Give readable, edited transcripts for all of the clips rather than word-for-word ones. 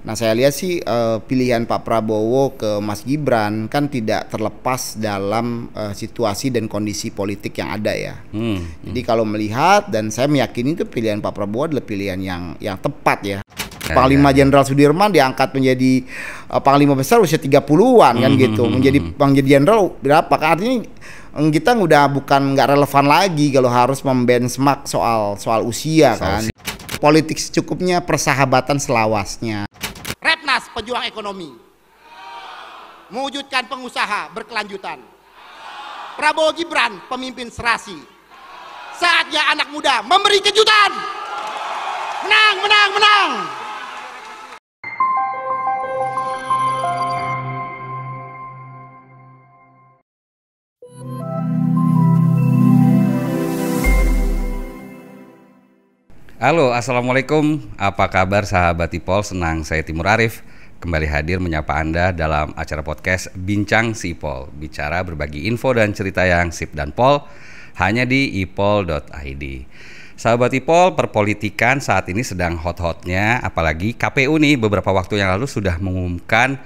Nah, saya lihat sih pilihan Pak Prabowo ke Mas Gibran kan tidak terlepas dalam situasi dan kondisi politik yang ada ya. Jadi kalau melihat, dan saya meyakini itu pilihan Pak Prabowo adalah pilihan yang tepat ya. Panglima Jenderal Sudirman diangkat menjadi Panglima Besar usia 30-an kan gitu. Menjadi Jenderal berapa? Kan artinya kita nggak relevan lagi kalau harus membenchmark soal usia kan. Politik secukupnya, persahabatan selawasnya. Repnas pejuang ekonomi, mewujudkan pengusaha berkelanjutan. Prabowo Gibran pemimpin serasi. Saatnya anak muda memberi kejutan. Menang, menang, menang. Halo, assalamualaikum. Apa kabar sahabat Ipol? Senang saya Timur Arif kembali hadir menyapa Anda dalam acara podcast Bincang si Ipol. Bicara berbagi info dan cerita yang sip dan pol hanya di ipol.id. Sahabat Ipol, perpolitikan saat ini sedang hot-hotnya, apalagi KPU nih beberapa waktu yang lalu sudah mengumumkan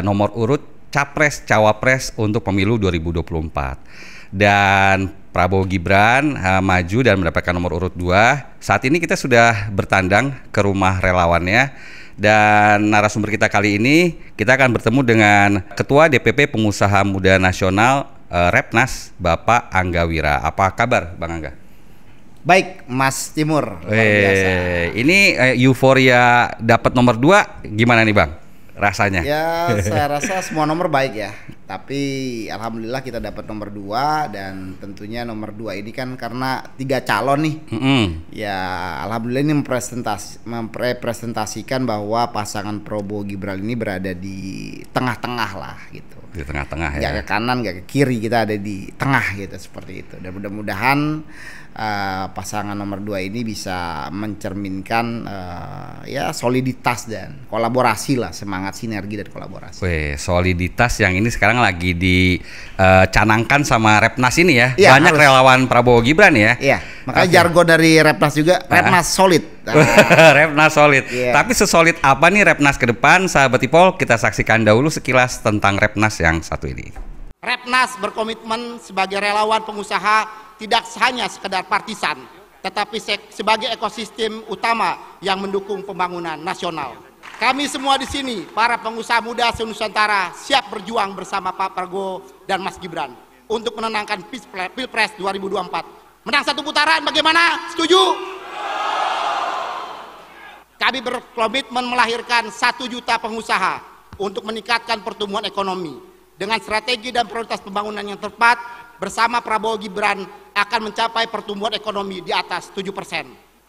nomor urut Capres Cawapres untuk pemilu 2024. Dan Prabowo Gibran maju dan mendapatkan nomor urut 2. Saat ini kita sudah bertandang ke rumah relawannya. Dan narasumber kita kali ini, kita akan bertemu dengan Ketua DPP Pengusaha Muda Nasional Repnas, Bapak Angga Wira. Apa kabar Bang Angga? Baik, Mas Timur. Luar biasa. Ini euforia dapat nomor 2 gimana nih Bang? Rasanya? Ya, saya rasa semua nomor baik ya. Tapi alhamdulillah kita dapat nomor 2, dan tentunya nomor 2 ini kan karena 3 calon nih. Ya, alhamdulillah ini merepresentasikan bahwa pasangan Prabowo Gibran ini berada di tengah-tengah lah gitu. Di tengah-tengah ya. Gak ke kanan, gak ke kiri, kita ada di tengah gitu, seperti itu. Dan mudah-mudahan pasangan nomor 2 ini bisa mencerminkan ya soliditas dan kolaborasi lah, semangat sinergi dan kolaborasi. Soliditas yang ini sekarang lagi dicanangkan sama Repnas ini ya. Ya, banyak relawan Prabowo Gibran ya. Iya, makanya jargon dari Repnas juga, Repnas solid. Repnas solid. Yeah. Tapi sesolid apa nih Repnas ke depan, sahabat Ipol? Kita saksikan dahulu sekilas tentang Repnas yang satu ini. Repnas berkomitmen sebagai relawan pengusaha tidak hanya sekedar partisan, tetapi sebagai ekosistem utama yang mendukung pembangunan nasional. Kami semua di sini, para pengusaha muda se-Nusantara, siap berjuang bersama Pak Prabowo dan Mas Gibran untuk menenangkan Pilpres 2024. Menang satu putaran, bagaimana? Setuju? Kami berkomitmen melahirkan 1 juta pengusaha untuk meningkatkan pertumbuhan ekonomi. Dengan strategi dan prioritas pembangunan yang tepat, bersama Prabowo Gibran akan mencapai pertumbuhan ekonomi di atas 7%.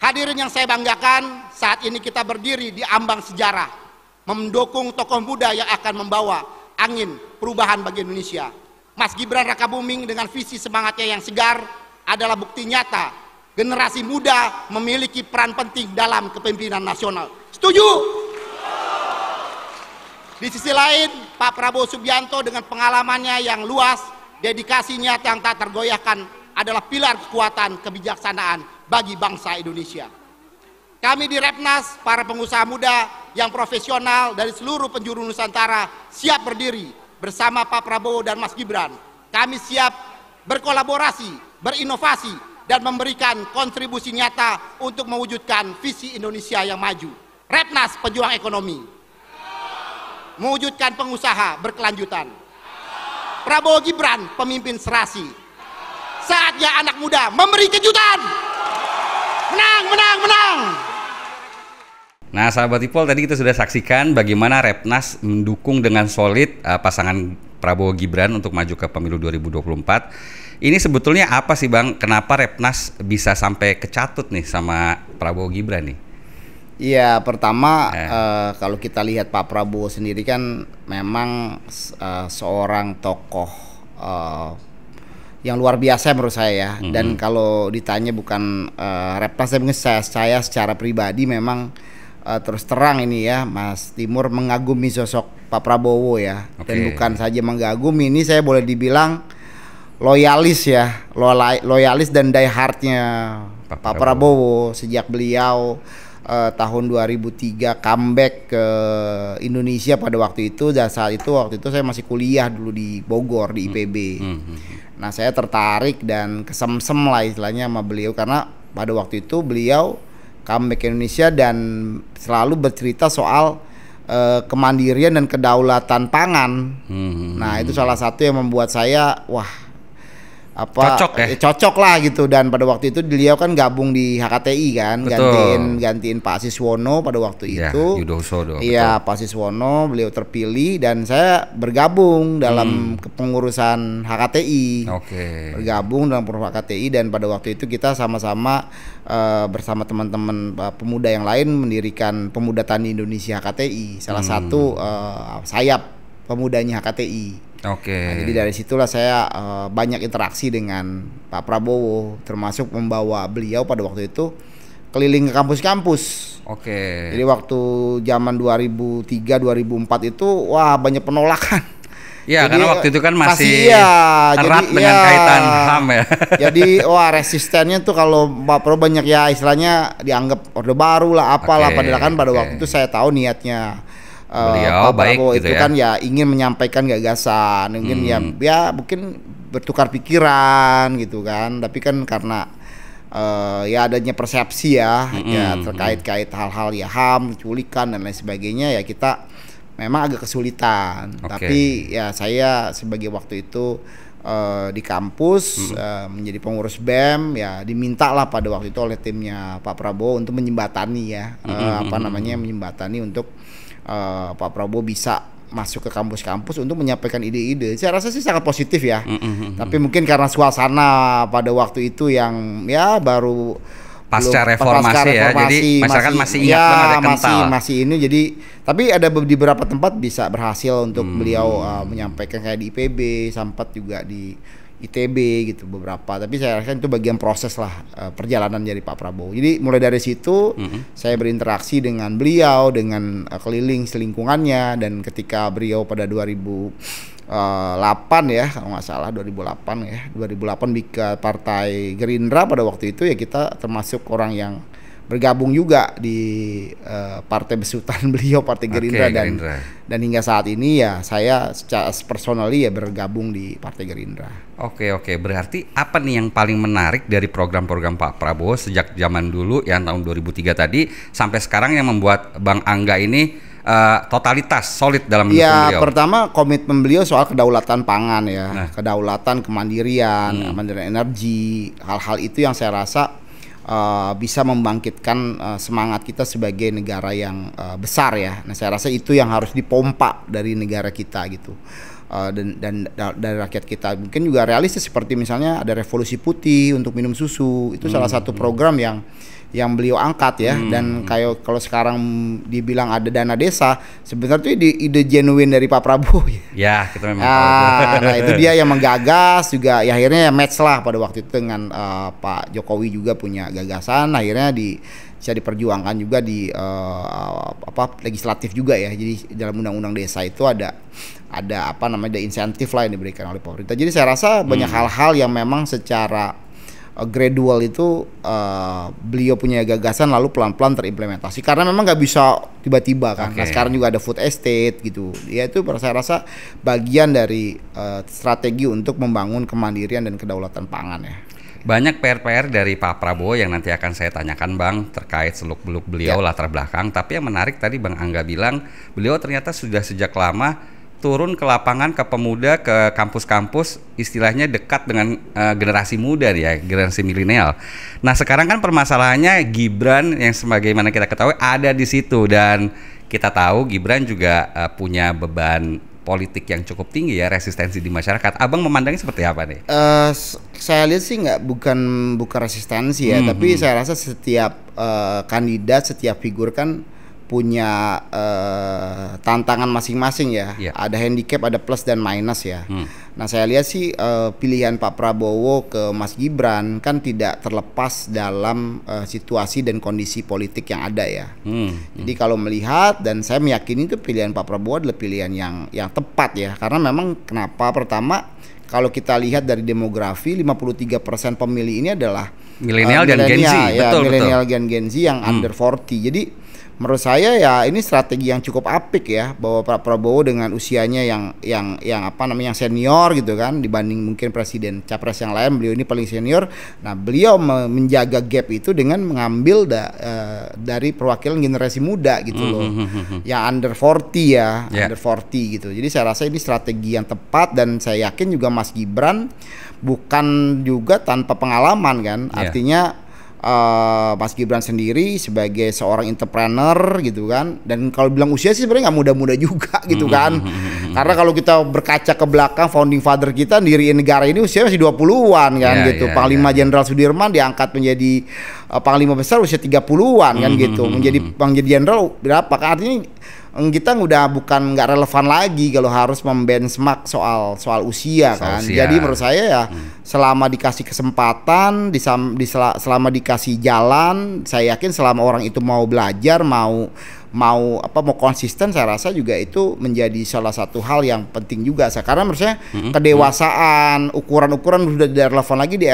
Hadirin yang saya banggakan, saat ini kita berdiri di ambang sejarah, mendukung tokoh muda yang akan membawa angin perubahan bagi Indonesia. Mas Gibran Rakabuming dengan visi semangatnya yang segar adalah bukti nyata generasi muda memiliki peran penting dalam kepemimpinan nasional. Setuju? Di sisi lain, Pak Prabowo Subianto dengan pengalamannya yang luas, dedikasinya yang tak tergoyahkan adalah pilar kekuatan kebijaksanaan bagi bangsa Indonesia. Kami di Repnas, para pengusaha muda yang profesional dari seluruh penjuru Nusantara, siap berdiri bersama Pak Prabowo dan Mas Gibran. Kami siap berkolaborasi, berinovasi, dan memberikan kontribusi nyata untuk mewujudkan visi Indonesia yang maju. Repnas pejuang ekonomi, mewujudkan pengusaha berkelanjutan. Prabowo Gibran pemimpin serasi. Saatnya anak muda memberi kejutan. Menang, menang, menang. Nah, sahabat Ipol, tadi kita sudah saksikan bagaimana Repnas mendukung dengan solid pasangan Prabowo Gibran untuk maju ke pemilu 2024. Ini sebetulnya apa sih Bang? Kenapa Repnas bisa sampai kecatut nih sama Prabowo Gibran nih? Iya, pertama kalau kita lihat Pak Prabowo sendiri kan memang seorang tokoh yang luar biasa menurut saya ya. Dan kalau ditanya bukan Repnas, saya secara pribadi memang terus terang ini ya, Mas Timur mengagumi sosok Pak Prabowo ya. Dan bukan saja mengagumi, ini saya boleh dibilang loyalis ya, loyalis dan die hardnya Pak Prabowo sejak beliau tahun 2003 comeback ke Indonesia pada waktu itu. Dan waktu itu saya masih kuliah dulu di Bogor di IPB. Nah, saya tertarik dan kesemsem lah istilahnya sama beliau, karena pada waktu itu beliau comeback ke Indonesia dan selalu bercerita soal kemandirian dan kedaulatan pangan. Nah, itu salah satu yang membuat saya cocok lah gitu. Dan pada waktu itu beliau kan gabung di HKTI kan, gantiin Pak Siswono pada waktu itu. Iya, Pak Siswono beliau terpilih dan saya bergabung dalam kepengurusan HKTI. Bergabung dalam pengurus HKTI, dan pada waktu itu kita sama-sama bersama teman-teman pemuda yang lain mendirikan Pemuda Tani Indonesia HKTI, salah satu sayap pemudanya HKTI. Nah, jadi dari situlah saya banyak interaksi dengan Pak Prabowo, termasuk membawa beliau pada waktu itu keliling ke kampus-kampus. Jadi waktu zaman 2003-2004 itu banyak penolakan. Ya, jadi, karena waktu itu kan masih erat dengan kaitan HAM ya. Jadi resistennya tuh kalau Pak Prabowo banyak istilahnya dianggap Orde Baru lah apalah, padahal kan pada waktu itu saya tahu niatnya beliau Pak Prabowo gitu itu kan ingin menyampaikan gagasan, mungkin mungkin bertukar pikiran gitu kan, tapi kan karena adanya persepsi terkait hal-hal HAM, culikan dan lain sebagainya, kita memang agak kesulitan. Tapi saya sebagai waktu itu di kampus menjadi pengurus BEM, diminta lah pada waktu itu oleh timnya Pak Prabowo untuk menyembatani menyembatani untuk Pak Prabowo bisa masuk ke kampus-kampus untuk menyampaikan ide-ide. Saya rasa sih sangat positif ya. Tapi mungkin karena suasana pada waktu itu yang baru pasca reformasi jadi masyarakat masih ingat banget kental. Masih ini, jadi tapi ada di beberapa tempat bisa berhasil untuk beliau menyampaikan, kayak di IPB, sempat juga di ITB gitu beberapa. Tapi saya rasa itu bagian proses lah perjalanan dari Pak Prabowo. Jadi mulai dari situ saya berinteraksi dengan beliau, dengan keliling selingkungannya, dan ketika beliau pada 2008 kalau nggak salah 2008 bikin Partai Gerindra pada waktu itu, kita termasuk orang yang bergabung juga di partai besutan beliau, Partai Gerindra, dan hingga saat ini saya secara personally bergabung di Partai Gerindra. Berarti apa nih yang paling menarik dari program-program Pak Prabowo sejak zaman dulu yang tahun 2003 tadi sampai sekarang yang membuat Bang Angga ini totalitas solid dalam mendukung beliau? Pertama, komitmen beliau soal kedaulatan pangan kedaulatan, kemandirian, kemandirian energi, hal-hal itu yang saya rasa bisa membangkitkan semangat kita sebagai negara yang besar ya. Nah, saya rasa itu yang harus dipompa dari negara kita gitu. Dan dari rakyat kita. Mungkin juga realistis, seperti misalnya ada revolusi putih untuk minum susu. Itu salah satu program yang beliau angkat ya. Dan kalau sekarang dibilang ada dana desa, sebenarnya itu ide genuine dari Pak Prabowo ya. Kita memang nah itu dia yang menggagas juga, akhirnya match lah pada waktu itu dengan Pak Jokowi juga punya gagasan, akhirnya bisa diperjuangkan juga di legislatif juga ya. Jadi dalam undang-undang desa itu ada insentif lah yang diberikan oleh pemerintah. Jadi saya rasa banyak hal-hal yang memang secara gradual itu beliau punya gagasan lalu pelan-pelan terimplementasi, karena memang nggak bisa tiba-tiba kan. Nah, sekarang juga ada food estate gitu ya, itu saya rasa bagian dari strategi untuk membangun kemandirian dan kedaulatan pangan ya. Banyak PR-PR dari Pak Prabowo yang nanti akan saya tanyakan Bang terkait seluk-beluk beliau, latar belakang. Tapi yang menarik tadi Bang Angga bilang beliau ternyata sudah sejak lama turun ke lapangan, ke pemuda, ke kampus-kampus, istilahnya dekat dengan generasi muda ya, generasi milenial. Nah, sekarang kan permasalahannya Gibran yang sebagaimana kita ketahui ada di situ, dan kita tahu Gibran juga punya beban politik yang cukup tinggi ya, resistensi di masyarakat. Abang memandangnya seperti apa nih? Saya lihat sih bukan resistensi ya, tapi saya rasa setiap kandidat, setiap figur kan punya tantangan masing-masing ya. Ada handicap, ada plus dan minus ya. Nah, saya lihat sih pilihan Pak Prabowo ke Mas Gibran kan tidak terlepas dalam situasi dan kondisi politik yang ada ya. Jadi kalau melihat, dan saya meyakini itu pilihan Pak Prabowo adalah pilihan yang tepat ya. Karena memang kenapa? Pertama, kalau kita lihat dari demografi, 53% pemilih ini adalah milenial dan Gen Z, ya, betul. Milenial dan Gen Z yang under 40. Jadi menurut saya ya ini strategi yang cukup apik ya, bahwa Pak Prabowo dengan usianya yang apa namanya, yang senior gitu kan, dibanding mungkin presiden capres yang lain, beliau ini paling senior. Nah, beliau menjaga gap itu dengan mengambil dari perwakilan generasi muda gitu loh, yang under 40 ya, under 40 gitu. Jadi saya rasa ini strategi yang tepat, dan saya yakin juga Mas Gibran bukan juga tanpa pengalaman kan, artinya Mas Gibran sendiri sebagai seorang entrepreneur gitu kan, dan kalau bilang usia sih sebenarnya nggak muda-muda juga gitu kan, karena kalau kita berkaca ke belakang founding father kita diriin negara ini usia masih 20-an kan gitu. Panglima Jenderal Sudirman diangkat menjadi Panglima Besar usia 30-an kan gitu, menjadi jenderal berapa kan, artinya kita bukan nggak relevan lagi kalau harus membenchmark soal usia kan. Jadi menurut saya ya selama dikasih kesempatan, selama dikasih jalan, saya yakin selama orang itu mau belajar, mau konsisten, saya rasa juga itu menjadi salah satu hal yang penting juga. Karena menurut saya kedewasaan, ukuran-ukuran sudah tidak relevan lagi di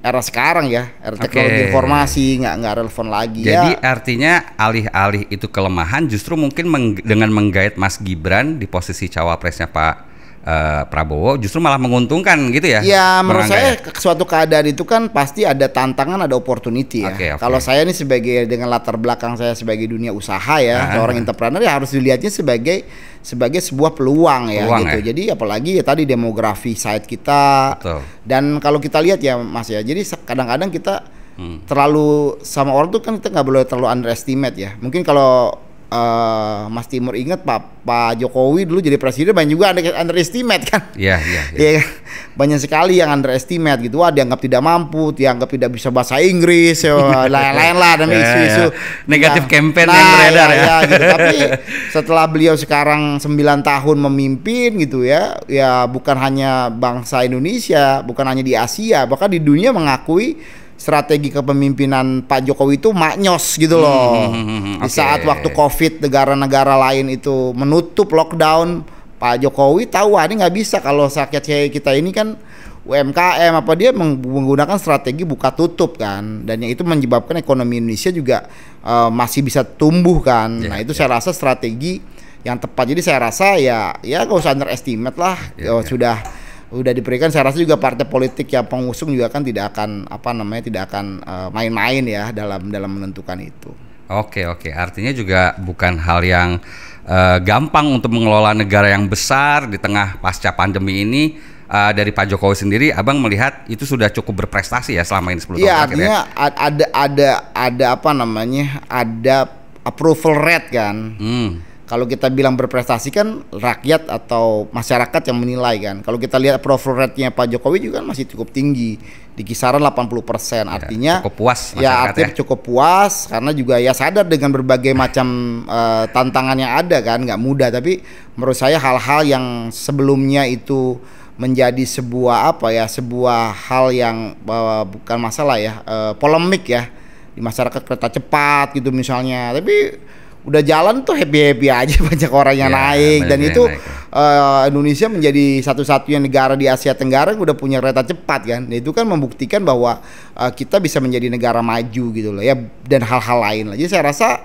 era sekarang ya, era teknologi informasi nggak relevan lagi. Jadi artinya alih-alih itu kelemahan, justru mungkin dengan menggait Mas Gibran di posisi cawapresnya Pak Prabowo justru malah menguntungkan gitu ya? Ya menurut saya suatu keadaan itu kan pasti ada tantangan, ada opportunity ya. Kalau saya ini sebagai, dengan latar belakang saya sebagai dunia usaha ya, seorang entrepreneur ya harus dilihatnya sebagai sebuah peluang ya gitu. Jadi apalagi ya tadi demografi site kita. Dan kalau kita lihat ya Mas ya, jadi kadang-kadang kita terlalu sama orang tuh kan, kita nggak boleh terlalu underestimate ya. Mungkin kalau Mas Timur ingat Pak Jokowi dulu jadi presiden banyak juga underestimate kan. Iya. Banyak sekali yang underestimate gitu. Wah, dianggap tidak mampu, dianggap tidak bisa bahasa Inggris, lain-lain lah, dan isu-isu negatif campaign yang beredar ya. Gitu. Tapi setelah beliau sekarang 9 tahun memimpin gitu ya, bukan hanya bangsa Indonesia, bukan hanya di Asia, bahkan di dunia mengakui strategi kepemimpinan Pak Jokowi itu maknyos gitu loh. Di saat waktu COVID negara-negara lain itu menutup lockdown, Pak Jokowi tahu ini nggak bisa kalau rakyat kita ini kan UMKM dia menggunakan strategi buka tutup kan, dan yang itu menyebabkan ekonomi Indonesia juga masih bisa tumbuh kan. Nah itu saya rasa strategi yang tepat. Jadi saya rasa ya nggak usah underestimate lah. Udah diberikan, saya rasa juga partai politik yang pengusung juga kan tidak akan main-main ya dalam menentukan itu. Oke, artinya juga bukan hal yang gampang untuk mengelola negara yang besar di tengah pasca pandemi ini. Dari Pak Jokowi sendiri, Abang melihat itu sudah cukup berprestasi ya selama ini 10 tahun terakhir. Artinya ada approval rate kan. Kalau kita bilang berprestasi kan rakyat atau masyarakat yang menilai kan. Kalau kita lihat approval rate-nya Pak Jokowi juga masih cukup tinggi, di kisaran 80%. Artinya cukup puas masyarakat artinya cukup puas, karena juga sadar dengan berbagai macam tantangan yang ada kan, nggak mudah. Tapi menurut saya hal-hal yang sebelumnya itu menjadi sebuah hal yang bukan masalah ya, polemik ya di masyarakat, kereta cepat gitu misalnya. Tapi udah jalan tuh happy aja, banyak orang yang naik, dan itu Indonesia menjadi satu-satunya negara di Asia Tenggara yang udah punya kereta cepat kan. Nah, itu kan membuktikan bahwa kita bisa menjadi negara maju gitu loh ya, dan hal-hal lain lah. Jadi saya rasa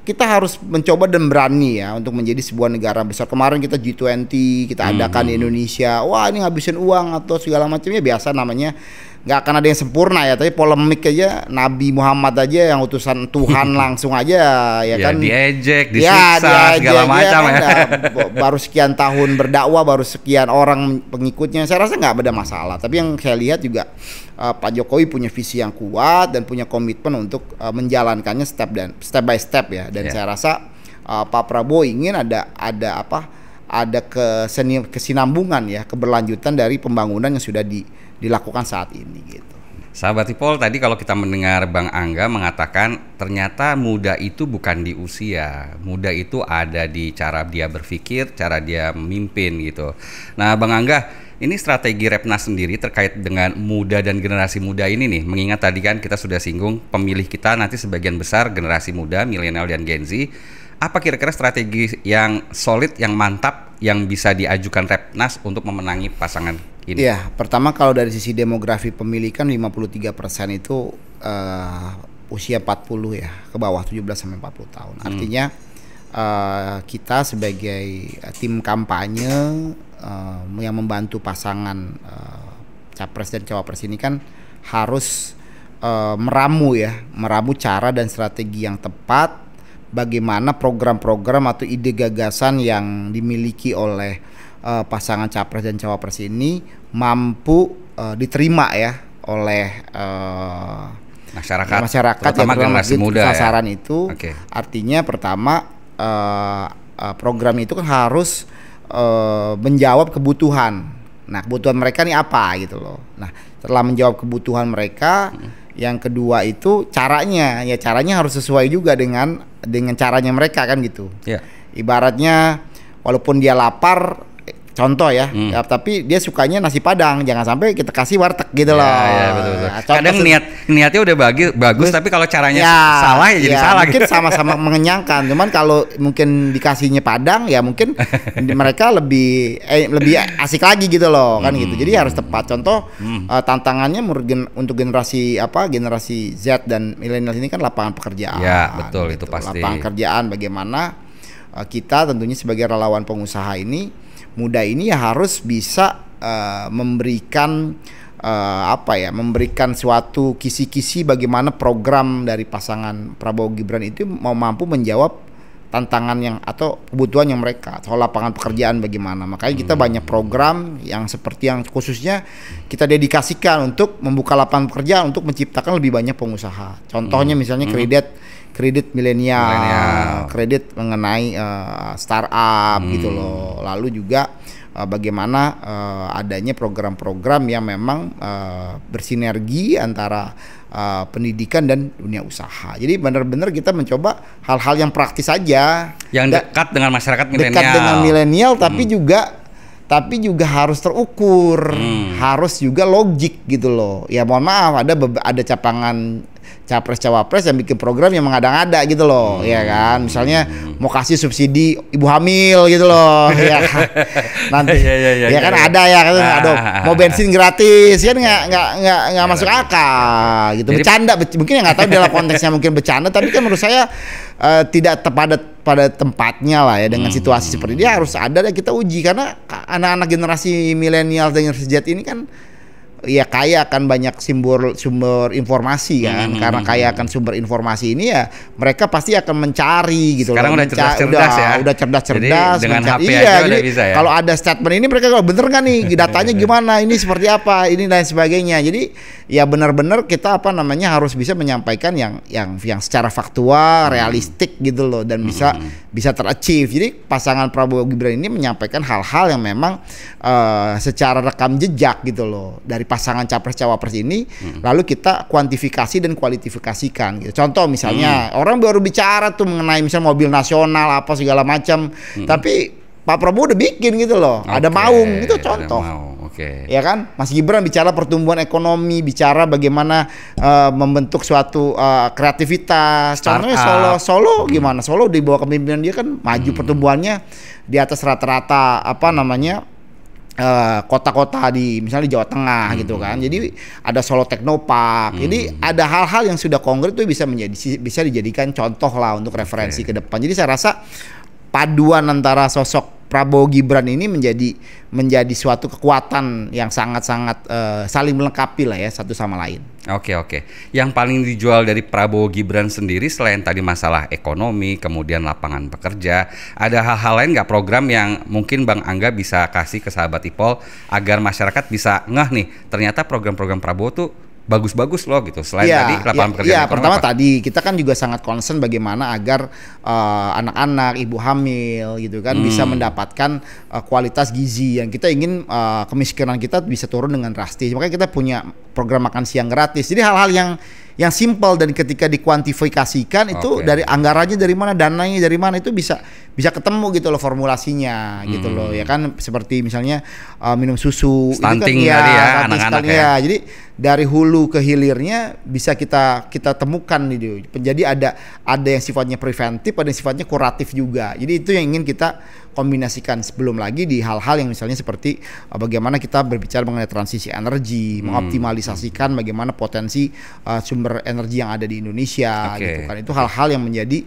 kita harus mencoba dan berani ya untuk menjadi sebuah negara besar. Kemarin kita G20 kita adakan di Indonesia. Wah, ini ngabisin uang atau segala macamnya, biasa namanya. Nggak akan ada yang sempurna ya, tapi polemik aja. Nabi Muhammad aja yang utusan Tuhan langsung aja kan diejek, disiksa, segala macam ya. Baru sekian tahun berdakwah, baru sekian orang pengikutnya, saya rasa nggak ada masalah. Tapi yang saya lihat juga Pak Jokowi punya visi yang kuat dan punya komitmen untuk menjalankannya step by step ya. Dan saya rasa Pak Prabowo ingin ada kesinambungan ya, keberlanjutan dari pembangunan yang sudah dilakukan saat ini gitu. Sahabat Ipol, tadi kalau kita mendengar Bang Angga mengatakan ternyata muda itu bukan di usia, muda itu ada di cara dia berpikir, cara dia memimpin gitu. Nah, Bang Angga, ini strategi Repnas sendiri terkait dengan muda dan generasi muda ini nih, mengingat tadi kan kita sudah singgung pemilih kita nanti sebagian besar generasi muda, milenial dan Gen Z. Apa kira-kira strategi yang solid, yang mantap, yang bisa diajukan Repnas untuk memenangi pasangan ini? Iya, pertama kalau dari sisi demografi pemilih kan 53% itu usia 40 ya, ke bawah 17 sampai 40 tahun. Artinya kita sebagai tim kampanye yang membantu pasangan capres dan cawapres ini kan harus meramu cara dan strategi yang tepat, bagaimana program-program atau ide gagasan yang dimiliki oleh pasangan capres dan cawapres ini mampu diterima ya oleh masyarakat terutama generasi muda sasaran ya? Itu artinya pertama program itu kan harus menjawab kebutuhan. Nah, kebutuhan mereka nih apa gitu loh. Nah, setelah menjawab kebutuhan mereka, yang kedua itu caranya harus sesuai juga dengan caranya mereka kan gitu. Ibaratnya walaupun dia lapar, contoh ya, tapi dia sukanya nasi Padang, jangan sampai kita kasih warteg gitu loh. Betul. Nah, kadang niatnya udah bagus, tapi kalau caranya salah ya jadi salah. Mungkin sama-sama mengenyangkan, cuman kalau mungkin dikasihnya Padang ya mungkin mereka lebih asik lagi gitu loh kan gitu. Jadi harus tepat. Contoh tantangannya untuk generasi Z dan milenial ini kan lapangan pekerjaan. Ya betul gitu. Itu pasti. Lapangan kerjaan bagaimana kita tentunya sebagai relawan pengusaha ini muda ini ya harus bisa memberikan suatu kisi-kisi bagaimana program dari pasangan Prabowo Gibran itu mau mampu menjawab tantangan yang atau kebutuhan yang mereka soal lapangan pekerjaan bagaimana. Makanya kita banyak program yang seperti yang khususnya kita dedikasikan untuk membuka lapangan pekerjaan untuk menciptakan lebih banyak pengusaha. Contohnya misalnya kredit milenial, kredit mengenai startup gitu loh. Lalu juga bagaimana adanya program-program yang memang bersinergi antara pendidikan dan dunia usaha. Jadi benar-benar kita mencoba hal-hal yang praktis saja, yang dekat dengan masyarakat milenial. Dekat dengan milenial, tapi juga harus terukur, harus juga logik gitu loh. Ya mohon maaf, ada capangan capres cawapres yang bikin program yang mengada-ngada gitu loh, ya kan. Misalnya mau kasih subsidi ibu hamil gitu loh, ya kan. Nanti kan ada ya kan, mau bensin gratis kan nggak masuk akal gitu. Bercanda mungkin yang nggak tahu dalam konteksnya mungkin bercanda, tapi kan menurut saya tidak pada tempatnya lah ya dengan situasi seperti ini. Harus ada dan kita uji karena anak-anak generasi milenial dan generasi Z ini kan ya kaya akan banyak sumber informasi kan. Karena kaya akan sumber informasi ini ya mereka pasti akan mencari gitu. Sekarang udah cerdas-cerdas ya. Udah cerdas-cerdas. Jadi dengan HP aja udah bisa ya. Kalau ada statement ini mereka kalau bener nggak nih datanya gimana, ini seperti apa, ini dan sebagainya. Jadi ya benar-benar kita harus bisa menyampaikan yang secara faktual, realistik gitu loh, dan bisa terachieve. Jadi pasangan Prabowo Gibran ini menyampaikan hal-hal yang memang secara rekam jejak gitu loh dari pasangan capres cawapres ini, lalu kita kuantifikasi dan kualifikasikan gitu. Contoh misalnya orang baru bicara tuh mengenai misalnya mobil nasional apa segala macam, tapi Pak Prabowo udah bikin gitu loh, ada maung itu contoh. Ya kan, Mas Gibran bicara pertumbuhan ekonomi, bicara bagaimana membentuk suatu kreativitas. Contohnya Solo gimana? Solo di bawah kepemimpinan dia kan maju pertumbuhannya di atas rata-rata kota-kota di misalnya di Jawa Tengah gitu kan. Jadi ada Solo Teknopark. Jadi ada hal-hal yang sudah konkret itu bisa dijadikan contoh lah untuk referensi ke depan. Jadi saya rasa paduan antara sosok Prabowo Gibran ini menjadi suatu kekuatan yang sangat-sangat saling melengkapi lah ya satu sama lain. Oke. Yang paling dijual dari Prabowo Gibran sendiri selain tadi masalah ekonomi, kemudian lapangan pekerja, ada hal-hal lain nggak program yang mungkin Bang Angga bisa kasih ke sahabat IPOL agar masyarakat bisa ngeh nih, ternyata program-program Prabowo tuh bagus-bagus loh gitu. Selain tadi lapangan pekerjaan. Pertama tadi kita kan juga sangat concern bagaimana agar anak-anak, ibu hamil gitu kan bisa mendapatkan kualitas gizi yang kita ingin kemiskinan kita bisa turun dengan drastis. Makanya kita punya program makan siang gratis. Jadi hal-hal yang yang simpel, dan ketika dikuantifikasikan itu dari anggarannya dari mana, dananya dari mana, itu bisa ketemu gitu loh formulasinya gitu loh ya kan, seperti misalnya minum susu stunting itu kan, tadi ya anak-anak ya. Jadi dari hulu ke hilirnya bisa kita temukan gitu. Jadi ada yang sifatnya preventif, ada yang sifatnya kuratif juga. Jadi itu yang ingin kita kombinasikan, sebelum lagi di hal-hal yang misalnya seperti bagaimana kita berbicara mengenai transisi energi, mengoptimalisasikan bagaimana potensi sumber energi yang ada di Indonesia gitu kan. Itu hal-hal yang menjadi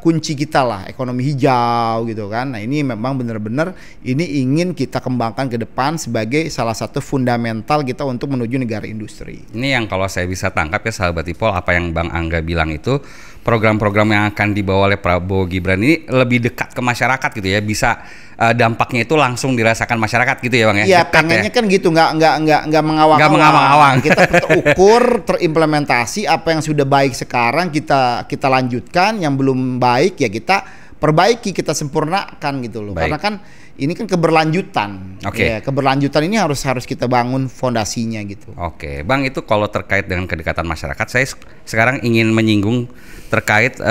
kunci kita lah, ekonomi hijau gitu kan. Nah, ini memang benar-benar ini ingin kita kembangkan ke depan sebagai salah satu fundamental kita untuk menuju negara industri. Ini yang kalau saya bisa tangkap ya sahabat IPOL, apa yang Bang Angga bilang itu, program-program yang akan dibawa oleh Prabowo Gibran ini lebih dekat ke masyarakat gitu ya, bisa dampaknya itu langsung dirasakan masyarakat gitu ya Bang ya. Iya, pengennya kan gitu, nggak mengawang-awang. Nggak mengawang-awang. Kita terukur, terimplementasi, apa yang sudah baik sekarang kita lanjutkan, yang belum baik ya kita perbaiki, kita sempurnakan gitu loh. Baik. Karena kan ini kan keberlanjutan. Ya, keberlanjutan ini harus kita bangun fondasinya gitu. Oke, Bang, itu kalau terkait dengan kedekatan masyarakat, saya sekarang ingin menyinggung terkait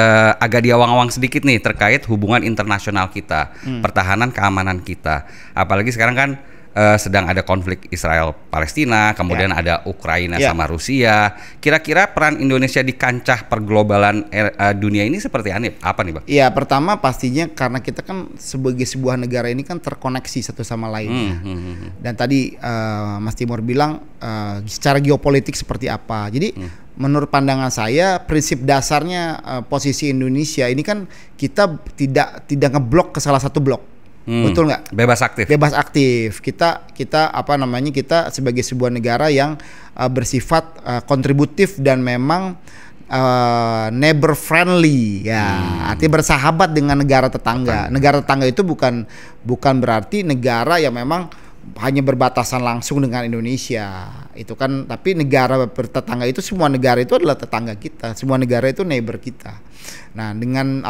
agak diawang-awang sedikit nih terkait hubungan internasional kita, pertahanan keamanan kita. Apalagi sekarang kan sedang ada konflik Israel Palestina, kemudian ada Ukraina sama Rusia. Kira-kira peran Indonesia di kancah perglobalan dunia ini seperti apa nih Bang? Iya, pertama pastinya karena kita kan sebagai sebuah negara ini kan terkoneksi satu sama lainnya. Dan tadi Mas Timur bilang secara geopolitik seperti apa. Jadi menurut pandangan saya, prinsip dasarnya posisi Indonesia ini kan kita tidak ngeblok ke salah satu blok. Betul nggak? Bebas aktif. Bebas aktif. Kita kita sebagai sebuah negara yang bersifat kontributif dan memang neighbor friendly ya. Artinya bersahabat dengan negara tetangga. Negara tetangga itu bukan berarti negara yang memang hanya berbatasan langsung dengan Indonesia. Itu kan, tapi negara bertetangga itu, semua negara itu adalah tetangga kita. Semua negara itu neighbor kita. Nah, dengan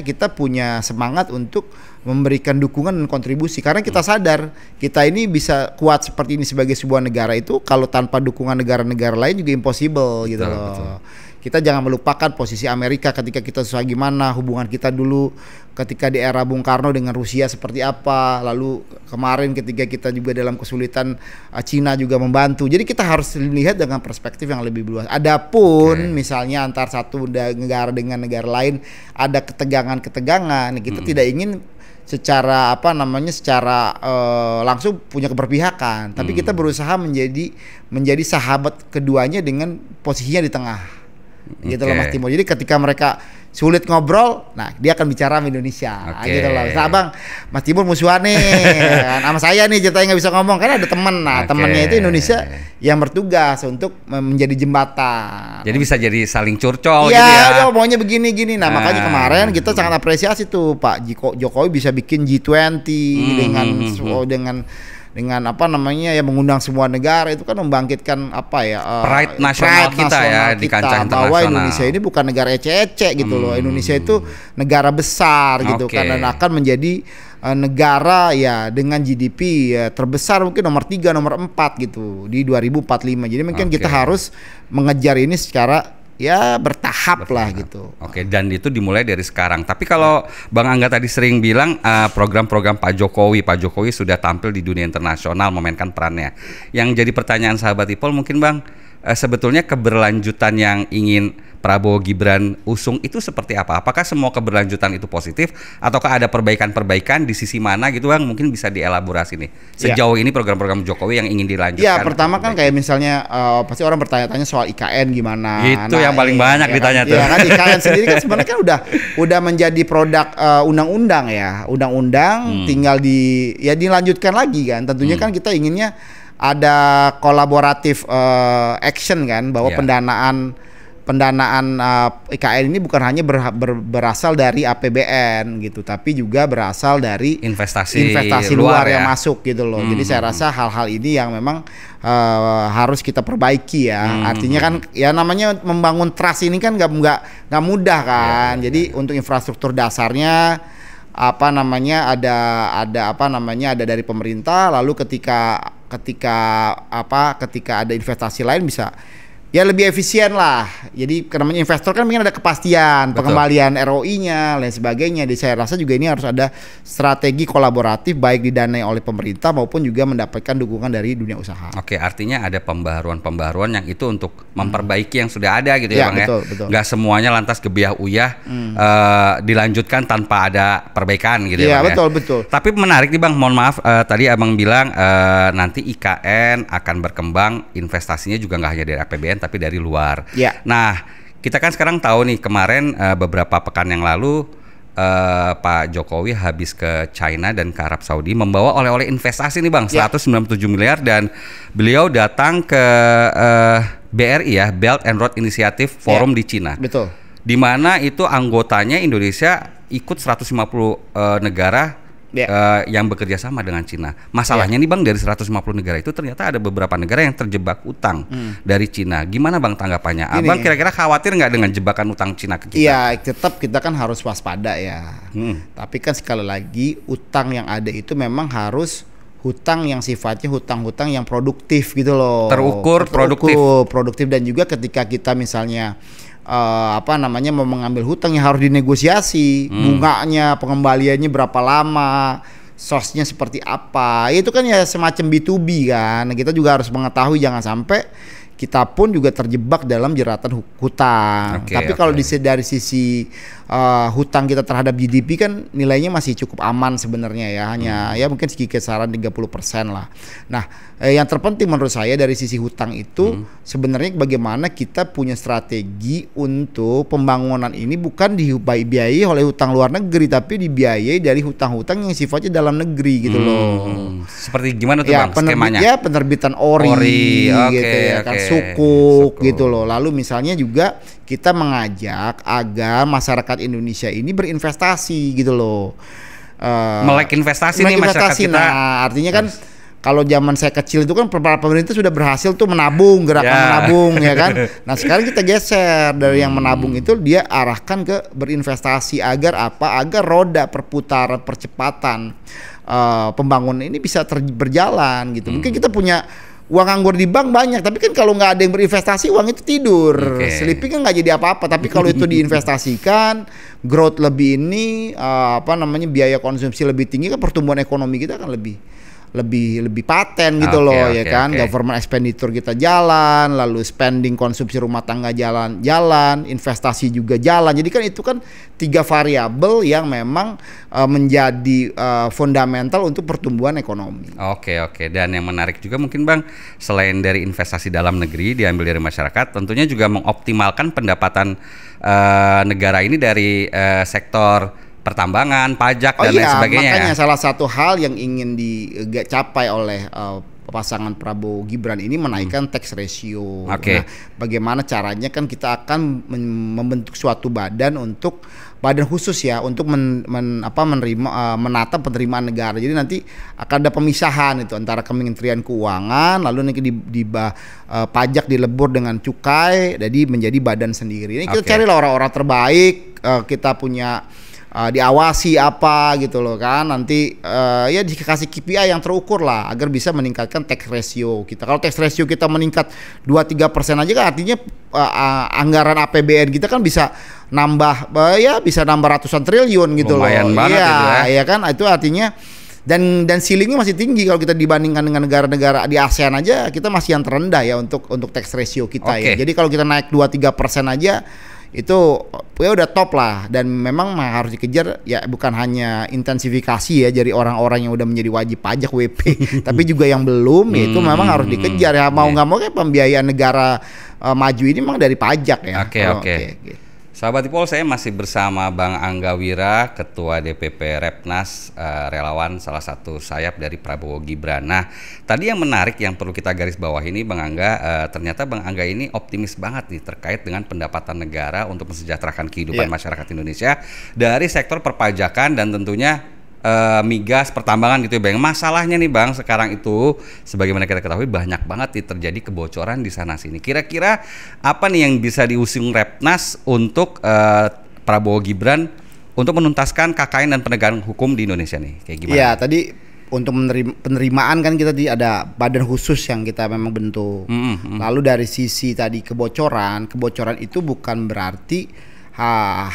kita punya semangat untuk memberikan dukungan dan kontribusi, karena kita sadar kita ini bisa kuat seperti ini sebagai sebuah negara itu kalau tanpa dukungan negara-negara lain juga impossible gitu loh. Betul. Kita jangan melupakan posisi Amerika ketika kita susah gimana, hubungan kita dulu ketika di era Bung Karno dengan Rusia seperti apa, lalu kemarin ketika kita juga dalam kesulitan Cina juga membantu. Jadi kita harus lihat dengan perspektif yang lebih luas. Adapun misalnya antar satu negara dengan negara lain ada ketegangan-ketegangan, kita tidak ingin secara secara langsung punya keberpihakan, tapi kita berusaha menjadi sahabat keduanya dengan posisinya di tengah. Gitu loh Mas Timur. Jadi ketika mereka sulit ngobrol, nah dia akan bicara sama Indonesia. Gitu loh. Nah, Bang, Mas Timur musuhan nih sama saya nih, ceritanya nggak bisa ngomong karena ada teman. Nah, temannya itu Indonesia yang bertugas untuk menjadi jembatan. Jadi bisa jadi saling curcol gitu ya. Iya, maunya begini-gini. Nah, makanya kemarin kita sangat apresiasi tuh Pak Jokowi bisa bikin G20 dengan mengundang semua negara. Itu kan membangkitkan pride nasional kita ya di kancah internasional, bahwa Indonesia ini bukan negara ece-ece gitu loh. Indonesia itu negara besar gitu kan, dan akan menjadi negara ya dengan GDP terbesar mungkin nomor 3, nomor 4 gitu di 2045. Jadi mungkin kita harus mengejar ini secara bertahap lah gitu. Dan itu dimulai dari sekarang. Tapi kalau Bang Angga tadi sering bilang program-program Pak Jokowi sudah tampil di dunia internasional memainkan perannya. Yang jadi pertanyaan sahabat IPOL mungkin Bang, sebetulnya keberlanjutan yang ingin Prabowo Gibran usung itu seperti apa? Apakah semua keberlanjutan itu positif ataukah ada perbaikan-perbaikan di sisi mana gitu Bang? Mungkin bisa dielaborasi nih. Sejauh ini program-program Jokowi yang ingin dilanjutkan. Ya, pertama kan kayak misalnya pasti orang bertanya-tanya soal IKN gimana. Itu yang paling banyak ditanya tuh. Ya kan IKN sendiri kan sebenarnya kan udah menjadi produk undang-undang ya. Undang-undang tinggal dilanjutkan lagi kan. Tentunya kan kita inginnya ada kolaboratif action kan, bahwa pendanaan IKN ini bukan hanya berasal dari APBN gitu, tapi juga berasal dari investasi luar yang masuk gitu loh. Jadi saya rasa hal-hal ini yang memang harus kita perbaiki ya. Artinya kan ya namanya membangun trust ini kan nggak mudah kan. Jadi untuk infrastruktur dasarnya ada dari pemerintah, lalu ketika ada investasi lain Ya lebih efisien lah. Jadi namanya investor kan mungkin ada kepastian, pengembalian ROI-nya, lain sebagainya. Jadi saya rasa juga ini harus ada strategi kolaboratif baik didanai oleh pemerintah maupun juga mendapatkan dukungan dari dunia usaha. Oke, artinya ada pembaharuan yang itu untuk memperbaiki yang sudah ada gitu ya, Bang, betul. Nggak semuanya lantas gebiah uyah dilanjutkan tanpa ada perbaikan gitu ya, Bang. Iya, betul. Tapi menarik nih, Bang. Mohon maaf, tadi Abang bilang nanti IKN akan berkembang, investasinya juga nggak hanya dari APBN tapi dari luar. Ya. Nah, kita kan sekarang tahu nih, kemarin beberapa pekan yang lalu Pak Jokowi habis ke China dan ke Arab Saudi membawa oleh-oleh investasi nih, Bang, 197 miliar, dan beliau datang ke BRI ya, Belt and Road Initiative Forum di Cina. Betul. Di mana itu anggotanya Indonesia ikut 150 negara yang bekerja sama dengan Cina. Masalahnya nih, Bang, dari 150 negara itu ternyata ada beberapa negara yang terjebak utang dari Cina. Gimana, Bang, tanggapannya? Abang kira-kira khawatir nggak dengan jebakan utang Cina ke kita? Iya, tetap kita kan harus waspada ya. Tapi kan sekali lagi utang yang ada itu memang harus hutang yang sifatnya hutang-hutang yang produktif gitu loh. Terukur, produktif, dan juga ketika kita misalnya mau mengambil hutang yang harus dinegosiasi, bunganya, pengembaliannya berapa lama, sosnya seperti apa. Itu kan ya semacam B2B kan. Kita juga harus mengetahui jangan sampai kita pun juga terjebak dalam jeratan hutang. Tapi kalau dari sisi hutang kita terhadap GDP kan nilainya masih cukup aman sebenarnya ya, hanya ya mungkin kisaran 30% lah. Nah, yang terpenting menurut saya dari sisi hutang itu sebenarnya bagaimana kita punya strategi untuk pembangunan ini bukan dibiayai oleh hutang luar negeri, tapi dibiayai dari hutang-hutang yang sifatnya dalam negeri gitu loh. Seperti gimana tuh, Bang, skemanya? Ya penerbitan ori gitu ya kan, sukuk gitu loh. Lalu misalnya juga kita mengajak agar masyarakat Indonesia ini berinvestasi gitu loh. Melek investasi nih masyarakat kita. Nah, artinya kan kalau zaman saya kecil itu kan pemerintah sudah berhasil tuh menabung, gerakan menabung ya kan. Nah, sekarang kita geser dari yang menabung itu dia arahkan ke berinvestasi agar apa? Agar roda perputaran percepatan pembangunan ini bisa berjalan gitu. Mungkin kita punya uang nganggur di bank banyak, tapi kan kalau nggak ada yang berinvestasi uang itu tidur, sleeping kan nggak jadi apa-apa. Tapi kalau itu diinvestasikan, growth lebih ini biaya konsumsi lebih tinggi, kan pertumbuhan ekonomi kita akan lebih paten gitu loh ya kan. Government expenditure kita jalan, lalu spending konsumsi rumah tangga jalan, investasi juga jalan. Jadi kan itu kan 3 variabel yang memang menjadi fundamental untuk pertumbuhan ekonomi. Oke. Dan yang menarik juga mungkin, Bang, selain dari investasi dalam negeri diambil dari masyarakat, tentunya juga mengoptimalkan pendapatan negara ini dari sektor pertambangan, pajak, dan lain sebagainya. Makanya salah satu hal yang ingin dicapai oleh pasangan Prabowo Gibran ini menaikkan tax ratio. Nah, bagaimana caranya kan kita akan membentuk suatu badan khusus ya untuk menata penerimaan negara. Jadi nanti akan ada pemisahan itu antara Kementerian Keuangan, lalu nanti pajak dilebur dengan cukai, jadi menjadi badan sendiri. Ini kita carilah orang-orang terbaik, kita punya diawasi apa gitu loh kan, nanti ya dikasih KPI yang terukur lah agar bisa meningkatkan tax ratio kita. Kalau tax ratio kita meningkat 2-3% aja kan artinya anggaran APBN kita kan bisa nambah bisa nambah ratusan triliun gitu. Lumayan loh. Banget itu ya kan, itu artinya dan ceilingnya masih tinggi kalau kita dibandingkan dengan negara-negara di ASEAN aja, kita masih yang terendah ya untuk tax ratio kita ya. Jadi kalau kita naik 2-3% aja itu ya udah top lah, dan memang harus dikejar ya, bukan hanya intensifikasi ya dari orang-orang yang udah menjadi wajib pajak WP tapi juga yang belum ya itu memang harus dikejar ya, mau nggak mau kayak pembiayaan negara maju ini memang dari pajak ya. Gitu. Sahabat Ipol, saya masih bersama Bang Angga Wira, Ketua DPP Repnas, relawan salah satu sayap dari Prabowo Gibran. Nah, tadi yang menarik yang perlu kita garis bawah ini, Bang Angga, ternyata Bang Angga ini optimis banget nih terkait dengan pendapatan negara untuk mensejahterakan kehidupan masyarakat Indonesia dari sektor perpajakan dan tentunya migas, pertambangan gitu ya, Bang. Masalahnya nih, Bang, sekarang itu sebagaimana kita ketahui banyak banget nih terjadi kebocoran di sana sini. Kira-kira apa nih yang bisa diusung Repnas untuk Prabowo Gibran untuk menuntaskan KKN dan penegakan hukum di Indonesia nih? Kayak gimana? Ya, tadi untuk penerimaan kan kita ada badan khusus yang kita memang bentuk. Lalu dari sisi tadi kebocoran itu bukan berarti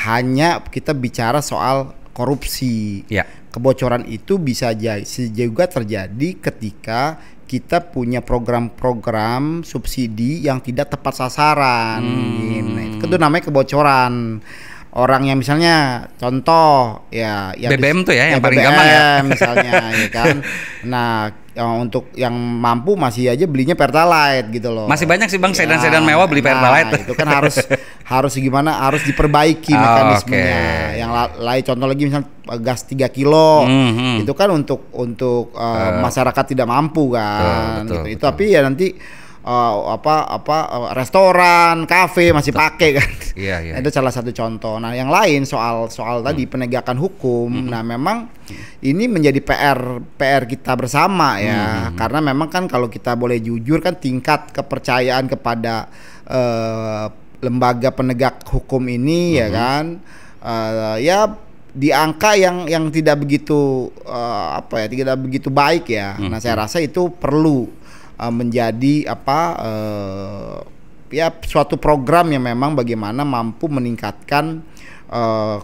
hanya kita bicara soal korupsi. Kebocoran itu bisa juga terjadi ketika kita punya program-program subsidi yang tidak tepat sasaran. Itu namanya kebocoran. Orang yang misalnya contoh ya yang BBM tuh ya yang paling gampang ya misalnya ya kan. Nah, untuk yang mampu masih aja belinya Pertalite gitu loh. Masih banyak sih Bang sedan-sedan mewah beli Pertalite. Itu kan harus gimana, harus diperbaiki mekanismenya. Yang lain contoh lagi misalnya gas 3 kilo. Itu kan untuk masyarakat tidak mampu kan. Betul. Itu tapi ya nanti restoran, kafe masih pakai kan. Iya. Itu salah satu contoh. Nah, yang lain soal tadi penegakan hukum. Nah, memang ini menjadi PR kita bersama ya. Karena memang kan kalau kita boleh jujur kan tingkat kepercayaan kepada lembaga penegak hukum ini ya kan ya di angka yang tidak begitu tidak begitu baik ya. Nah, saya rasa itu perlu menjadi suatu program yang memang bagaimana mampu meningkatkan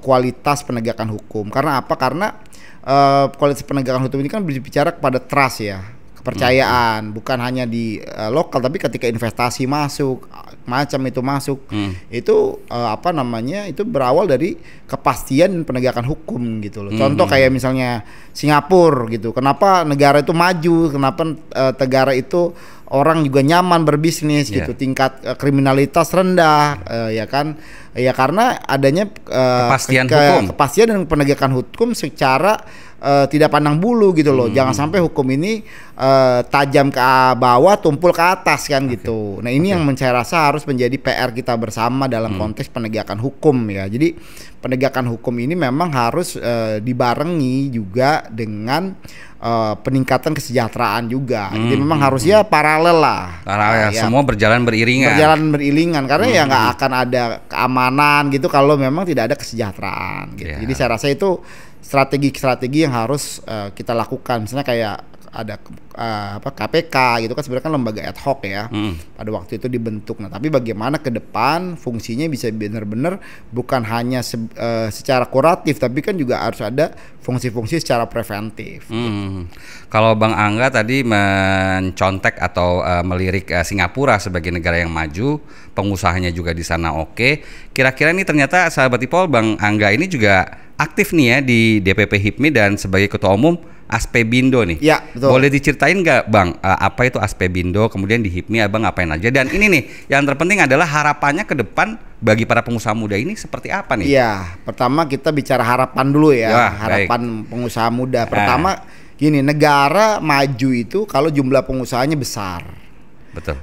kualitas penegakan hukum. Karena apa? Karena kualitas penegakan hukum ini kan berbicara kepada trust ya, kepercayaan, bukan hanya di lokal tapi ketika investasi masuk, macam itu masuk, itu itu berawal dari kepastian penegakan hukum gitu loh. Contoh kayak misalnya Singapura gitu. Kenapa negara itu maju? Kenapa negara itu orang juga nyaman berbisnis gitu, tingkat kriminalitas rendah, ya kan? Ya karena adanya kepastian dan penegakan hukum secara tidak pandang bulu gitu loh. Jangan sampai hukum ini tajam ke bawah, tumpul ke atas kan gitu. Nah, ini yang saya rasa harus menjadi PR kita bersama dalam konteks penegakan hukum ya. Jadi penegakan hukum ini memang harus dibarengi juga dengan peningkatan kesejahteraan juga. Jadi memang harusnya paralel lah. Semua berjalan beriringan. Karena ya nggak akan ada keamanan gitu kalau memang tidak ada kesejahteraan gitu. Jadi saya rasa itu strategi-strategi yang harus kita lakukan. Misalnya kayak ada KPK gitu kan, sebenarnya kan lembaga ad hoc ya. Pada waktu itu dibentuk. Nah, tapi bagaimana ke depan fungsinya bisa benar-benar bukan hanya secara kuratif, tapi kan juga harus ada fungsi-fungsi secara preventif. Kalau Bang Angga tadi mencontek atau melirik Singapura sebagai negara yang maju, pengusahanya juga di sana oke. Kira-kira ini ternyata sahabat Ipol, Bang Angga ini juga aktif nih ya di DPP HIPMI dan sebagai ketua umum Aspebindo nih. Ya, betul. Boleh diceritain nggak Bang, apa itu Aspebindo, kemudian di HIPMI Abang ngapain aja? Dan ini nih, yang terpenting adalah harapannya ke depan bagi para pengusaha muda ini seperti apa nih? Iya, pertama kita bicara harapan dulu ya. Harapan pengusaha muda. Pertama gini, negara maju itu kalau jumlah pengusahanya besar. Betul.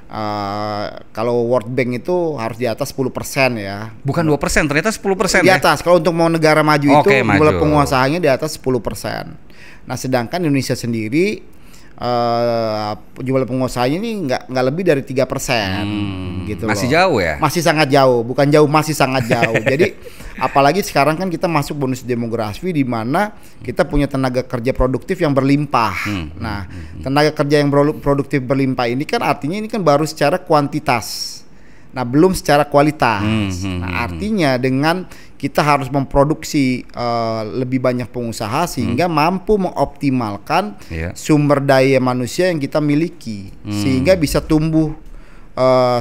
Kalau World Bank itu harus di atas 10% ya. Bukan 2%, ternyata 10% di atas. Kalau untuk mau negara maju itu jumlah maju. pengusahanya di atas 10%. Nah, sedangkan Indonesia sendiri jumlah pengusahanya ini nggak lebih dari 3% gitu loh. Masih jauh ya? Masih sangat jauh, bukan jauh, masih sangat jauh. Jadi apalagi sekarang kan kita masuk bonus demografi di mana kita punya tenaga kerja produktif yang berlimpah. Nah, tenaga kerja yang produktif berlimpah ini kan artinya ini kan baru secara kuantitas. Nah, belum secara kualitas. Nah, artinya dengan kita harus memproduksi lebih banyak pengusaha sehingga mampu mengoptimalkan sumber daya manusia yang kita miliki, sehingga bisa tumbuh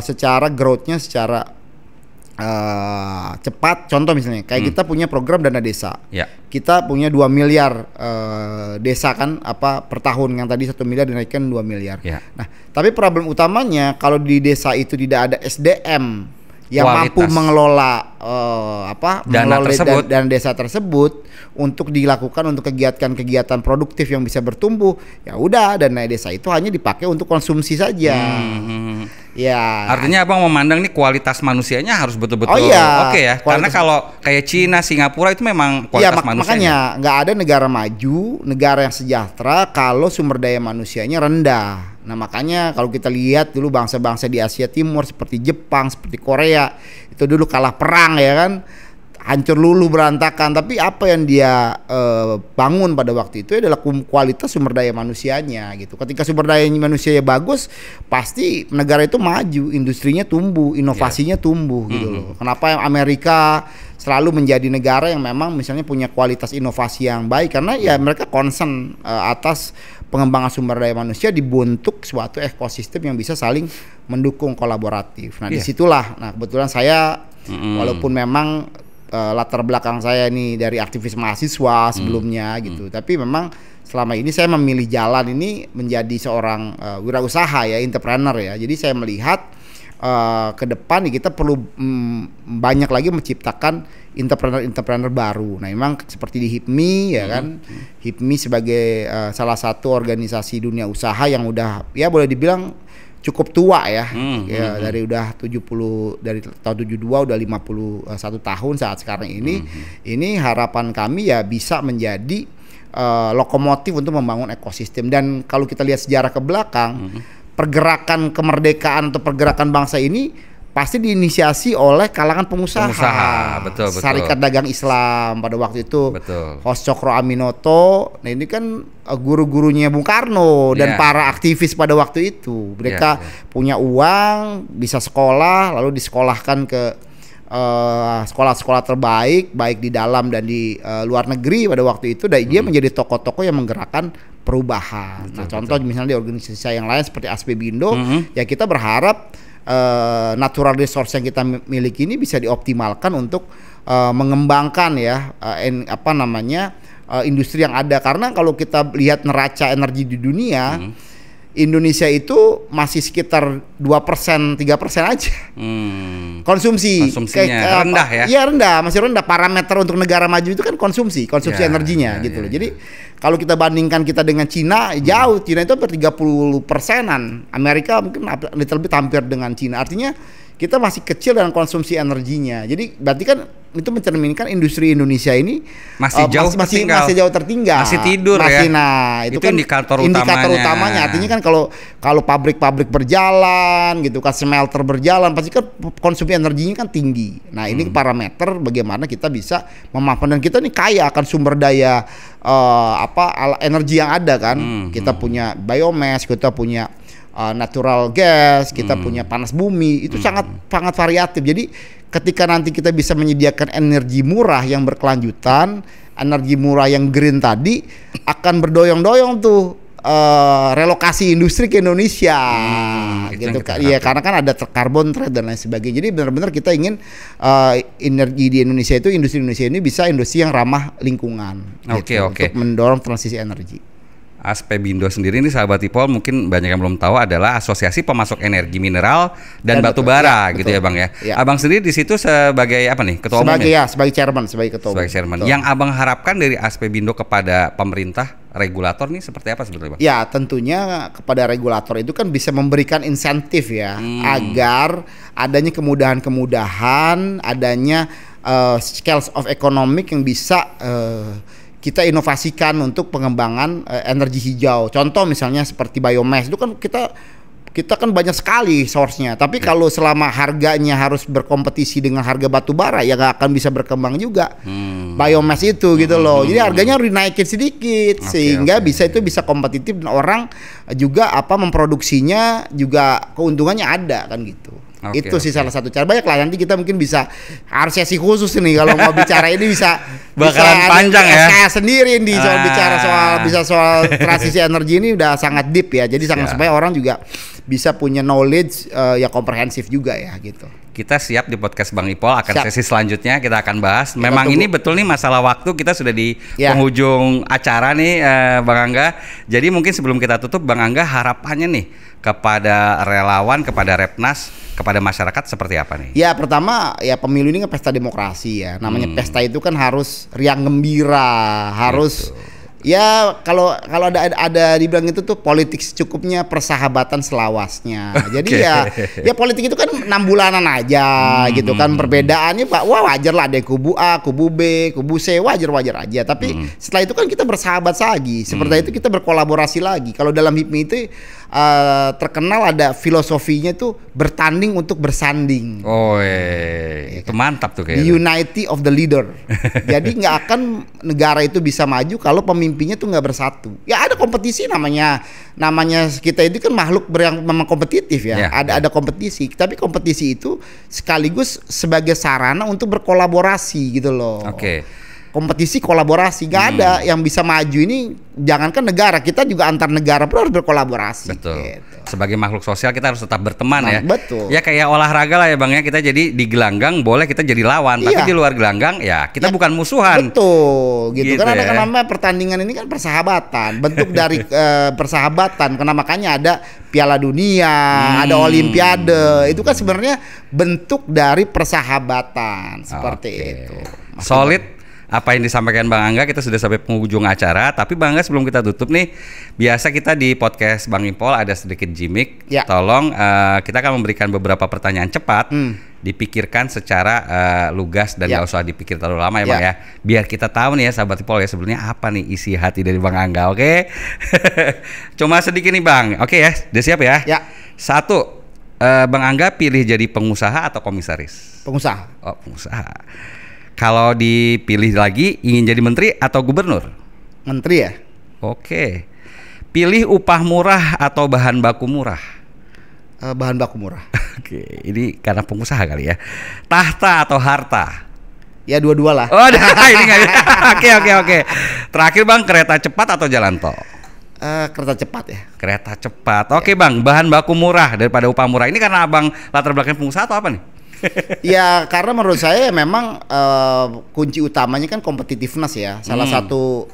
secara growth-nya secara cepat. Contoh misalnya kayak kita punya program dana desa, kita punya 2 miliar desa kan per tahun, yang tadi 1 miliar dinaikkan 2 miliar. Nah, tapi problem utamanya kalau di desa itu tidak ada SDM yang mampu mengelola dana desa tersebut untuk dilakukan untuk kegiatan-kegiatan produktif yang bisa bertumbuh, ya udah dana desa itu hanya dipakai untuk konsumsi saja. Ya. Artinya Abang memandang nih kualitas manusianya harus betul-betul oke ya. Karena kalau kayak Cina, Singapura itu memang kualitas manusianya. Makanya nggak ada negara maju, negara yang sejahtera kalau sumber daya manusianya rendah. Nah, makanya kalau kita lihat dulu bangsa-bangsa di Asia Timur seperti Jepang, seperti Korea, itu dulu kalah perang ya kan. hancur luluh berantakan, tapi apa yang dia bangun pada waktu itu adalah kualitas sumber daya manusianya gitu. Ketika sumber daya manusianya bagus, pasti negara itu maju, industrinya tumbuh, inovasinya tumbuh gitu loh. Kenapa Amerika selalu menjadi negara yang memang misalnya punya kualitas inovasi yang baik, karena ya mereka concern atas pengembangan sumber daya manusia dibentuk suatu ekosistem yang bisa saling mendukung, kolaboratif. Nah disitulah, nah kebetulan saya walaupun memang latar belakang saya ini dari aktivis mahasiswa sebelumnya gitu, tapi memang selama ini saya memilih jalan ini menjadi seorang wirausaha ya, entrepreneur ya. Jadi saya melihat ke depan kita perlu banyak lagi menciptakan entrepreneur baru. Nah, memang seperti di HIPMI ya kan, HIPMI sebagai salah satu organisasi dunia usaha yang udah ya boleh dibilang cukup tua ya, dari udah 70, dari tahun 72 udah 51 tahun saat sekarang ini. Ini harapan kami ya bisa menjadi lokomotif untuk membangun ekosistem. Dan kalau kita lihat sejarah ke belakang, pergerakan kemerdekaan atau pergerakan bangsa ini pasti diinisiasi oleh kalangan pengusaha. Betul. Syarikat Dagang Islam pada waktu itu, betul. Hos Cokro Aminoto. Nah ini kan guru-gurunya Bung Karno dan para aktivis pada waktu itu. Mereka punya uang, bisa sekolah, lalu disekolahkan ke sekolah-sekolah terbaik, baik di dalam dan di luar negeri pada waktu itu. Dan dia menjadi tokoh-tokoh yang menggerakkan perubahan. Contoh misalnya di organisasi yang lain seperti Aspebindo, ya kita berharap natural resource yang kita miliki ini bisa dioptimalkan untuk mengembangkan ya industri yang ada. Karena kalau kita lihat neraca energi di dunia, Indonesia itu masih sekitar 2%, 3% aja konsumsinya rendah ya? Iya rendah, masih rendah. Parameter untuk negara maju itu kan konsumsi energinya gitu loh. Jadi kalau kita bandingkan kita dengan Cina, jauh. Cina itu hampir 30%-an. Amerika mungkin little bit hampir dengan Cina. Artinya kita masih kecil dalam konsumsi energinya. Jadi berarti kan itu mencerminkan industri Indonesia ini masih jauh tertinggal. Masih tidur ya. Nah, itu kan indikator utamanya. Artinya kan kalau pabrik-pabrik berjalan gitu kan, smelter berjalan, pasti kan konsumsi energinya kan tinggi. Nah, ini parameter bagaimana kita bisa memanfaatkan, dan kita nih kaya akan sumber daya energi yang ada kan. Kita punya biomass, kita punya natural gas, kita punya panas bumi, itu sangat variatif. Jadi ketika nanti kita bisa menyediakan energi murah yang berkelanjutan, energi murah yang green tadi, akan berdoyong-doyong tuh relokasi industri ke Indonesia, gitu kan? Iya, karena kan ada carbon trade dan lain sebagainya. Jadi benar-benar kita ingin energi di Indonesia itu, industri Indonesia ini bisa industri yang ramah lingkungan, untuk mendorong transisi energi. Aspebindo sendiri ini sahabat IPOL mungkin banyak yang belum tahu adalah Asosiasi Pemasok Energi Mineral dan Batu Bara gitu ya Bang ya. Abang sendiri di situ sebagai apa nih, ketua umum ya? Sebagai chairman, sebagai ketua umum. Sebagai chairman. Yang Abang harapkan dari Aspebindo kepada pemerintah, regulator nih seperti apa sebetulnya Bang? Ya tentunya kepada regulator itu kan bisa memberikan insentif ya, agar adanya kemudahan-kemudahan, adanya scales of economic yang bisa kita inovasikan untuk pengembangan energi hijau. Contoh misalnya seperti biomass, itu kan kita kan banyak sekali source-nya. Tapi kalau selama harganya harus berkompetisi dengan harga batu bara, ya nggak akan bisa berkembang juga biomass itu gitu loh. Jadi harganya harus dinaikin sedikit sehingga itu bisa kompetitif, dan orang juga memproduksinya juga keuntungannya ada kan gitu. Itu sih salah satu cara. Banyak lah, nanti kita mungkin bisa harus sesi khusus nih kalau mau bicara ini bakalan panjang ya. Saya sendiri nih bicara soal transisi energi ini udah sangat deep ya. Jadi supaya orang juga bisa punya knowledge yang komprehensif juga ya gitu. Kita siap di podcast Bang Ipol akan sesi selanjutnya kita akan bahas. Memang ini betul nih masalah waktu, kita sudah di penghujung acara nih Bang Angga. Jadi mungkin sebelum kita tutup Bang Angga, harapannya nih kepada relawan, kepada Repnas, kepada masyarakat seperti apa nih? Ya pertama ya pemilu ini kan pesta demokrasi ya. Namanya pesta itu kan harus riang gembira, harus ya kalau ada dibilang itu tuh politik secukupnya, persahabatan selawasnya. Jadi ya politik itu kan 6 bulanan aja gitu kan. Perbedaannya wajar lah, ada kubu A, kubu B, kubu C, wajar aja. Tapi setelah itu kan kita bersahabat lagi. Seperti itu kita berkolaborasi lagi. Kalau dalam HIPMI itu terkenal ada filosofinya tuh bertanding untuk bersanding. Oh, itu mantap tuh The kayaknya. unity of the leader. Jadi nggak akan negara itu bisa maju kalau pemimpinnya tuh nggak bersatu. Ya ada kompetisi namanya kita itu kan makhluk yang memang kompetitif ya. Ada kompetisi. Tapi kompetisi itu sekaligus sebagai sarana untuk berkolaborasi gitu loh. Kompetisi kolaborasi nggak ada yang bisa maju ini, jangankan negara, kita juga antar negara pun harus berkolaborasi. Betul. Gitu. Sebagai makhluk sosial kita harus tetap berteman ya. Betul. Ya kayak olahraga lah ya Bang ya, kita jadi di gelanggang boleh kita jadi lawan, tapi di luar gelanggang ya kita bukan musuhan. Betul, gitu kan ya. ada namanya pertandingan ini kan persahabatan, bentuk dari persahabatan. Karena makanya ada Piala Dunia, ada Olimpiade, itu kan sebenarnya bentuk dari persahabatan seperti itu. Solid. Apa yang disampaikan Bang Angga, kita sudah sampai penghujung acara. Tapi Bang Angga, sebelum kita tutup nih, biasa kita di podcast Bang Ipol ada sedikit gimmick. Tolong kita akan memberikan beberapa pertanyaan cepat, dipikirkan secara lugas dan gak usah dipikir terlalu lama ya Bang ya. Biar kita tahu nih ya sahabat Ipol ya, sebenarnya apa nih isi hati dari Bang Angga, oke? Cuma sedikit nih Bang, oke ya, udah siap ya? 1, Bang Angga pilih jadi pengusaha atau komisaris? Pengusaha. Oh, pengusaha. Kalau dipilih lagi, ingin jadi menteri atau gubernur? Menteri ya. Oke. Pilih upah murah atau bahan baku murah? Bahan baku murah. Oke, ini karena pengusaha kali ya. Tahta atau harta? Ya dua-dua lah. Oh, ini nggak. Oke. Terakhir Bang, kereta cepat atau jalan tol? Kereta cepat ya. Kereta cepat. Oke Bang, bahan baku murah daripada upah murah. Ini karena Abang latar belakang pengusaha atau apa nih? Ya karena menurut saya memang kunci utamanya kan competitiveness ya. Salah satu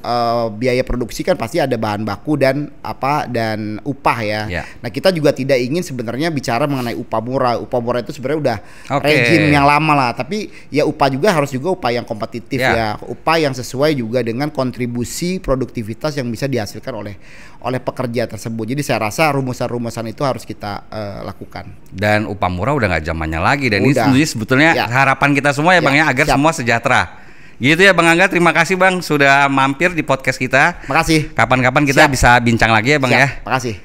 biaya produksi kan pasti ada bahan baku dan upah ya. Nah kita juga tidak ingin sebenarnya bicara mengenai upah murah. Upah murah itu sebenarnya udah rezim yang lama lah. Tapi ya upah juga harus juga upah yang kompetitif ya. Upah yang sesuai juga dengan kontribusi produktivitas yang bisa dihasilkan oleh pekerja tersebut. Jadi saya rasa rumusan-rumusan itu harus kita lakukan. Dan upah murah udah nggak zamannya lagi. Dan ini sebetulnya harapan kita semua ya Bang ya, agar semua sejahtera. Gitu ya Bang Angga, terima kasih Bang sudah mampir di podcast kita. Makasih. Kapan-kapan kita bisa bincang lagi ya Bang ya. Makasih.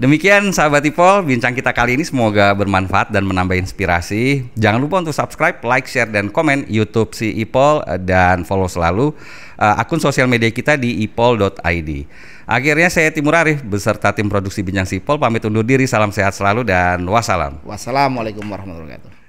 Demikian sahabat Ipol, bincang kita kali ini semoga bermanfaat dan menambah inspirasi. Jangan lupa untuk subscribe, like, share, dan komen YouTube si Ipol dan follow selalu akun sosial media kita di ipol.id. Akhirnya saya Timur Arif beserta tim produksi Bincang si Ipol pamit undur diri. Salam sehat selalu dan wassalam. Wassalamualaikum warahmatullahi wabarakatuh.